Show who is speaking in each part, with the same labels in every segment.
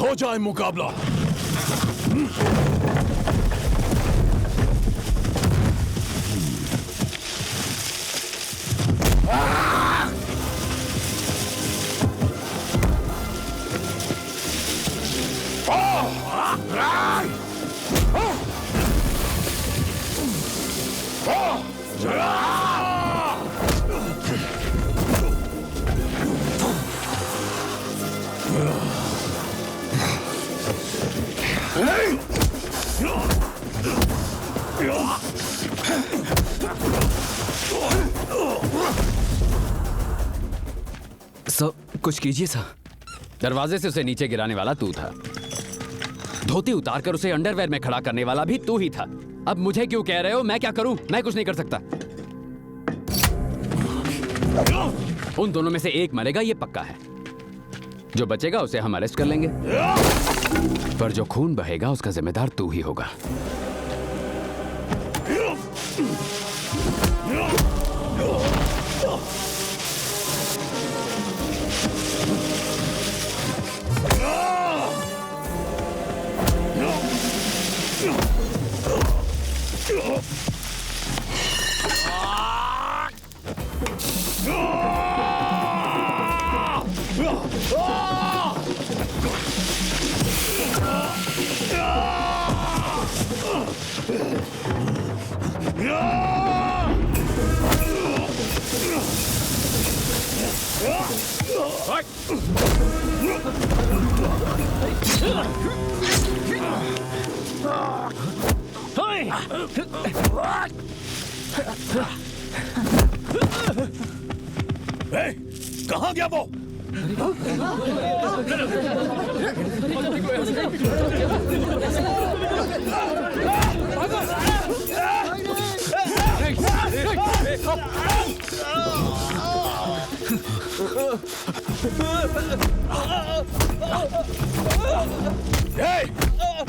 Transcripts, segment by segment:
Speaker 1: हो जाए मुकाबला।
Speaker 2: सर कुछ कीजिए सर।
Speaker 3: दरवाजे से उसे नीचे गिराने वाला तू था। धोती उतारकर उसे अंडरवेयर में खड़ा करने वाला भी तू ही था। अब मुझे क्यों कह रहे हो? मैं क्या करूं? मैं कुछ नहीं कर सकता। उन दोनों में से एक मरेगा, ये पक्का है। जो बचेगा उसे हम अरेस्ट कर लेंगे, पर जो खून बहेगा उसका जिम्मेदार तू ही होगा।
Speaker 1: कहाँ गया वो?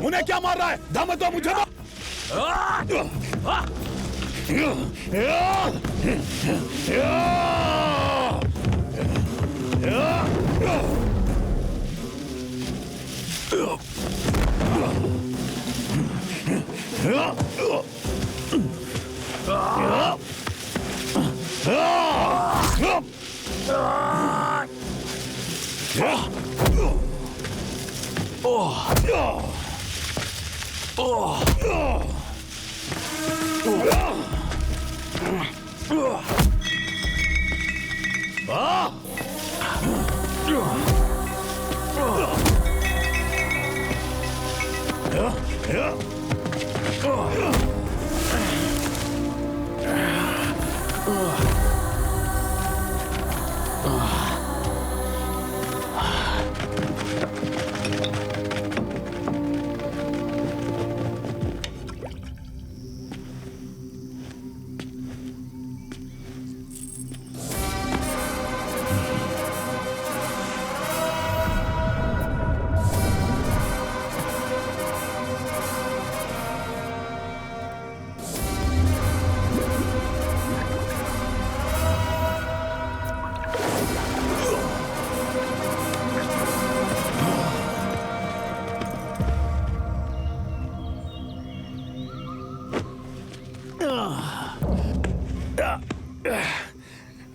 Speaker 1: उन्हें क्या मार रहा है? दम तो मुझे दो।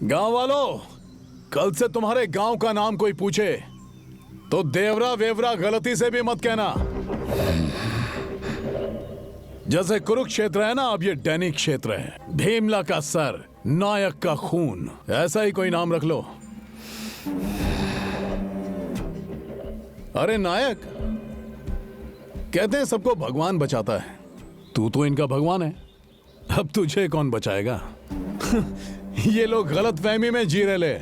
Speaker 1: गांव वालों, कल से तुम्हारे गांव का नाम कोई पूछे तो देवरा वेवरा गलती से भी मत कहना। जैसे कुरुक्षेत्र है ना, अब ये डैनी क्षेत्र है। भीमला का सर, नायक का खून, ऐसा ही कोई नाम रख लो। अरे नायक, कहते हैं सबको भगवान बचाता है। तू तो इनका भगवान है, अब तुझे कौन बचाएगा? ये लोग गलत फहमी में जी रहे ले।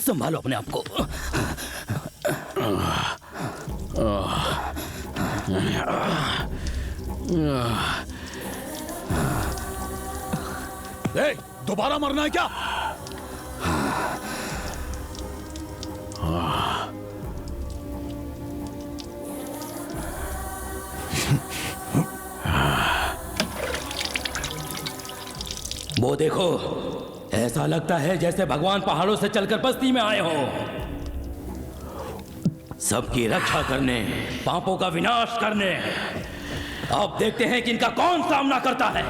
Speaker 4: संभालो अपने आप को।
Speaker 1: दोबारा मरना है क्या?
Speaker 4: वो देखो, ऐसा लगता है जैसे भगवान पहाड़ों से चलकर बस्ती में आए हो, सबकी रक्षा करने, पापों का विनाश करने। अब देखते हैं कि इनका कौन सामना करता है।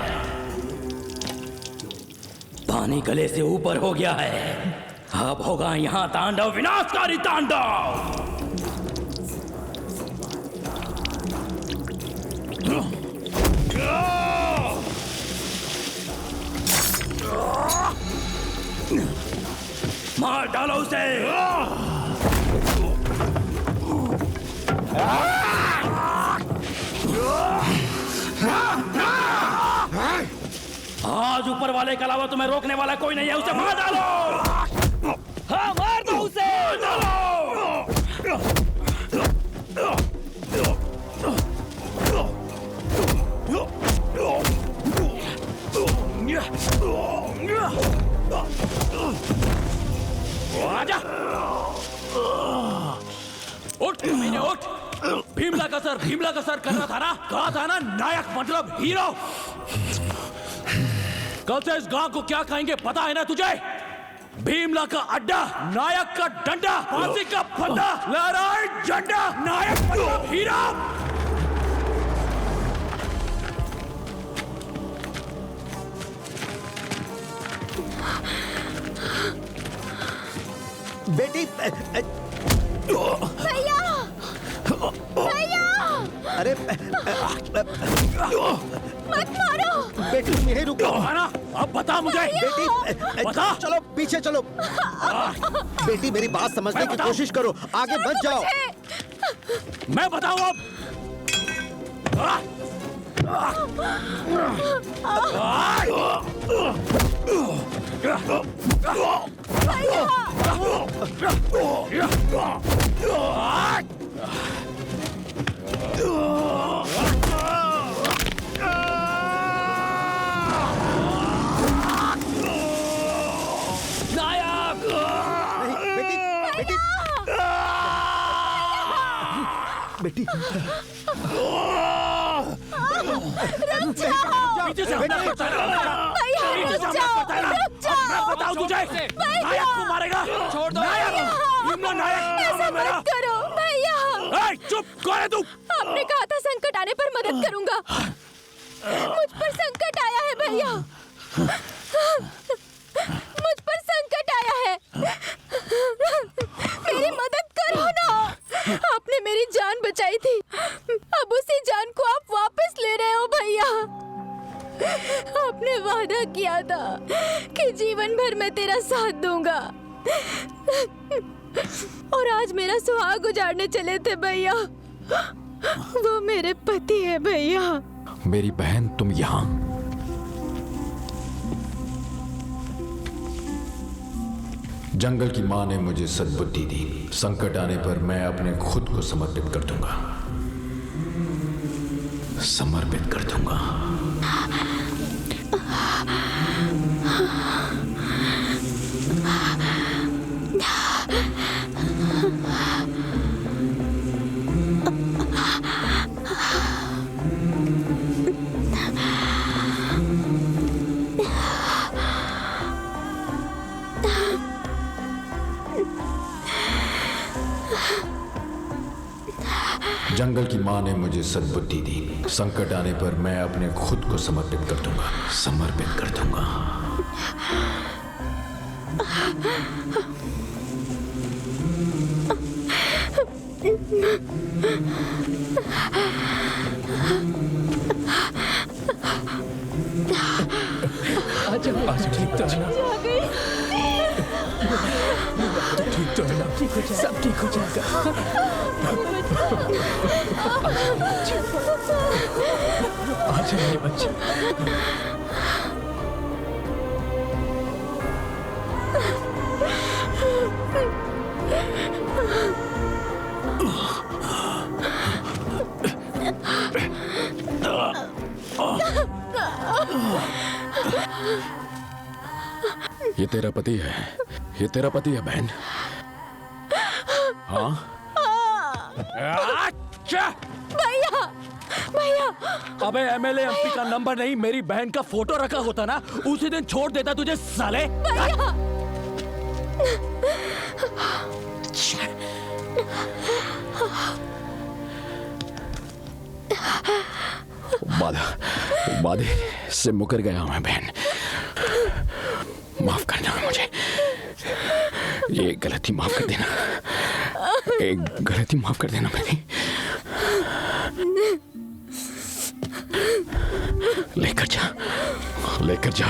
Speaker 4: पानी गले से ऊपर हो गया है, अब होगा यहां तांडव, विनाशकारी तांडव। मार डालो उसे। आज ऊपर वाले के अलावा तुम्हें रोकने वाला कोई नहीं है, उसे मार डालो। हाँ, मार दो उसे। आजा, उठ मैंने, उठ। भीमला का सर करना था ना, कहा था ना नायक मतलब हीरो। कल से इस गांव को क्या कहेंगे पता है ना तुझे? भीमला का अड्डा, नायक का डंडा, फांसी का फंदा, लहराए झंडा, नायक मतलब हीरो।
Speaker 5: बेटी,
Speaker 6: भैया, भैया,
Speaker 5: अरे
Speaker 6: मत मारो।
Speaker 5: बेटी तुम यहीं रुको।
Speaker 4: अब बता मुझे।
Speaker 5: बेटी
Speaker 4: बता।
Speaker 5: चलो पीछे चलो। बेटी मेरी बात समझने की कोशिश करो, आगे मत जाओ।
Speaker 4: मैं बताऊं अब।
Speaker 5: बेटी
Speaker 4: पीछे से हमला करता है। मैं बताऊं तुझे, नायक को मारेगा। छोड़ दो नायक।
Speaker 6: ऐसा मत करो भैया।
Speaker 4: चुप, कौन है तू?
Speaker 6: आपने कहा था संकट आने पर मदद करूंगा। मुझ पर संकट आया है भैया, मुझ पर संकट आया है। मेरी मदद करो ना। आपने मेरी जान बचाई थी, अब उसी जान को आप वापस ले रहे हो भैया। आपने वादा किया था कि जीवन भर मैं तेरा साथ दूंगा, और आज मेरा सुहाग उजाड़ने चले थे भैया। वो मेरे पति है भैया।
Speaker 1: मेरी बहन, तुम यहाँ। जंगल की माँ ने मुझे सद्बुद्धि दी। संकट आने पर मैं अपने खुद को समर्पित कर दूंगा, समर्पित कर दूंगा। जंगल की माँ ने मुझे सद्बुद्धि दी। संकट आने पर मैं अपने खुद को समर्पित कर दूंगा, समर्पित कर दूंगा।
Speaker 2: ठीक तो है ना? ठीक तो है ना? सब ठीक हो जाएगा। आ जाइए बच्चे।
Speaker 3: ये तेरा पति है, ये तेरा पति है बहन। हाँ,
Speaker 4: अच्छा!
Speaker 6: भैया भैया
Speaker 4: अबे एमएलए एमपी का नंबर नहीं, मेरी बहन का फोटो रखा होता ना, उसी दिन छोड़ देता तुझे साले।
Speaker 6: भैया
Speaker 3: वादे से मुकर गया हूं मैं बहन, माफ करना मुझे, ये गलती माफ कर देना, एक गलती माफ कर देना मेरी। लेकर जा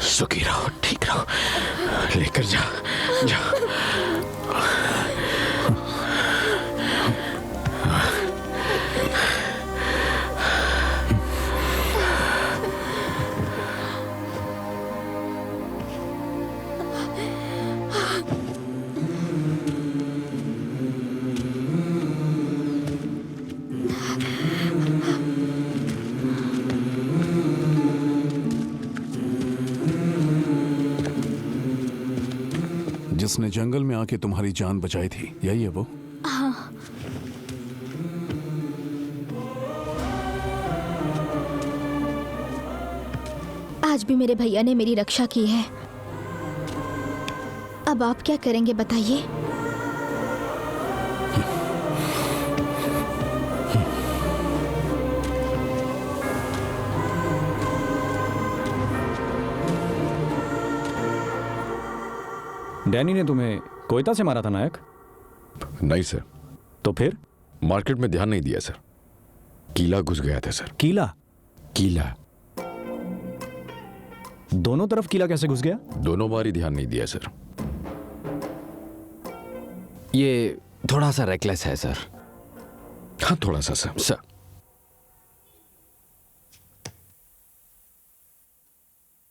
Speaker 3: सुखी रहो, ठीक रहो, लेकर जा।
Speaker 1: जिसने जंगल में आके तुम्हारी जान बचाई थी, यही है वो?
Speaker 6: आज भी मेरे भैया ने मेरी रक्षा की है। अब आप क्या करेंगे बताइए?
Speaker 7: डैनी ने तुम्हें कोयता से मारा था नायक?
Speaker 8: नहीं सर।
Speaker 7: तो फिर?
Speaker 8: मार्केट में ध्यान नहीं दिया सर, कीला घुस गया था सर।
Speaker 7: कीला? दोनों तरफ कीला कैसे घुस गया?
Speaker 8: दोनों बार ही ध्यान नहीं दिया सर।
Speaker 3: ये थोड़ा सा रेकलेस है सर।
Speaker 8: हाँ थोड़ा सा सर।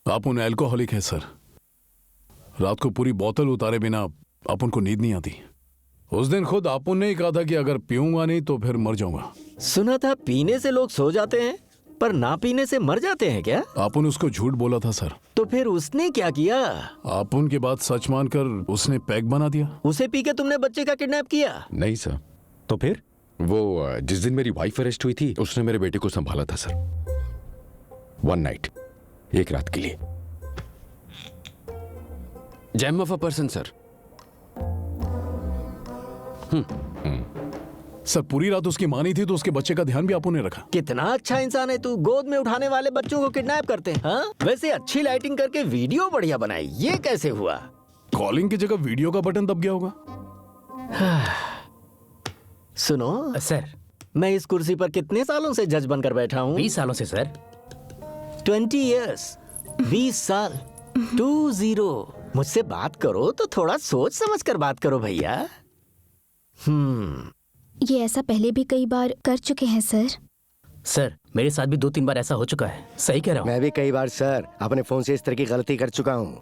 Speaker 1: आप उन एल्कोहलिक है सर। रात को पूरी बोतल उतारे बिना आप उनको नींद नहीं आती। उस दिन खुद आप ने ही कहा था कि अगर पीऊंगा नहीं तो फिर मर जाऊंगा।
Speaker 5: सुना था पीने से लोग सो जाते हैं, पर ना पीने से मर जाते हैं क्या?
Speaker 1: आपन उसको झूठ बोला था सर।
Speaker 5: तो फिर उसने क्या किया?
Speaker 1: आपन की बात सच मानकर उसने पैक बना दिया।
Speaker 5: उसे पी के तुमने बच्चे का किडनैप किया?
Speaker 8: नहीं सर।
Speaker 7: तो फिर?
Speaker 8: वो जिस दिन मेरी वाइफ अरेस्ट हुई थी, उसने मेरे बेटे को संभाला था सर। 1 नाइट, एक रात के लिए।
Speaker 3: Gem of a person sir.
Speaker 1: Sir पूरी रात उसकी मानी थी तो उसके बच्चे का ध्यान भी आपो ने रखा।
Speaker 5: कितना अच्छा इंसान है तू, गोद में उठाने वाले बच्चों को किडनैप करते हैं। हाँ? वैसे अच्छी लाइटिंग करके वीडियो बढ़िया बनाई, ये कैसे हुआ?
Speaker 1: कॉलिंग की जगह वीडियो का बटन दब गया होगा।
Speaker 5: सुनो
Speaker 2: सर,
Speaker 5: मैं इस कुर्सी पर कितने सालों से जज बनकर बैठा हूँ?
Speaker 2: 20 सालों से सर।
Speaker 5: 20 इयर्स, 20 साल, 20। मुझसे बात करो तो थोड़ा सोच समझ कर बात करो भैया।
Speaker 6: ये ऐसा पहले भी कई बार कर चुके हैं सर।
Speaker 2: सर मेरे साथ भी 2-3 बार ऐसा हो चुका है। सही कह रहा हूँ।
Speaker 5: मैं भी कई बार सर अपने फोन से इस तरह की गलती कर चुका हूँ।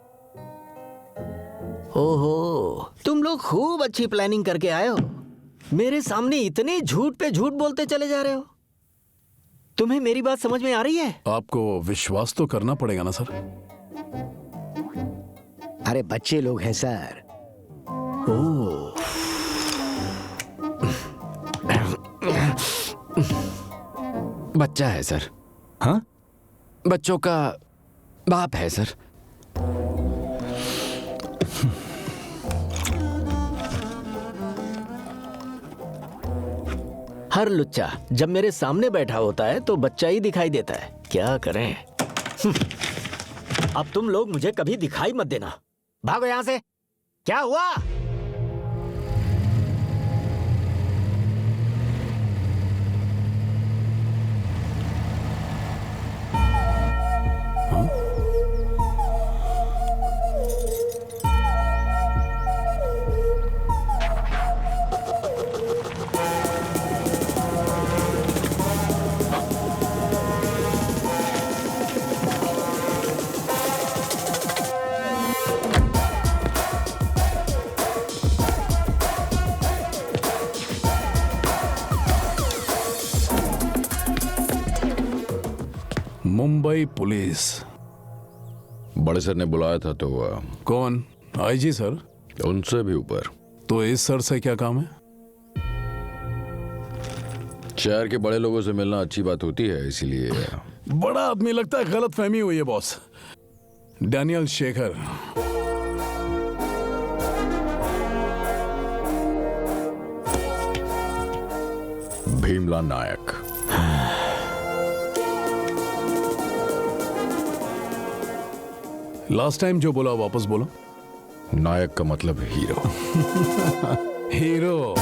Speaker 5: ओहो, तुम लोग खूब अच्छी प्लानिंग करके आए हो। मेरे सामने इतने झूठ पे झूठ बोलते चले जा रहे हो। तुम्हें मेरी बात समझ में आ रही है?
Speaker 1: आपको विश्वास तो करना पड़ेगा ना सर।
Speaker 5: अरे बच्चे लोग हैं सर। ओह,
Speaker 3: बच्चा है सर।
Speaker 7: हाँ?
Speaker 3: बच्चों का बाप है सर।
Speaker 5: हर लुच्चा जब मेरे सामने बैठा होता है तो बच्चा ही दिखाई देता है। क्या करें? अब तुम लोग मुझे कभी दिखाई मत देना। भागो यहां से। क्या हुआ?
Speaker 1: मुंबई पुलिस।
Speaker 8: बड़े सर ने बुलाया था तो
Speaker 1: कौन? IG sir?
Speaker 8: उनसे भी ऊपर।
Speaker 1: तो इस सर से क्या काम है?
Speaker 8: शहर के बड़े लोगों से मिलना अच्छी बात होती है, इसीलिए।
Speaker 1: बड़ा आदमी लगता है, गलत फहमी हुई है बॉस। डैनियल शेखर।
Speaker 8: भीमला नायक।
Speaker 1: लास्ट टाइम जो बोला वापस बोलो।
Speaker 8: नायक का मतलब हीरो।
Speaker 1: हीरो।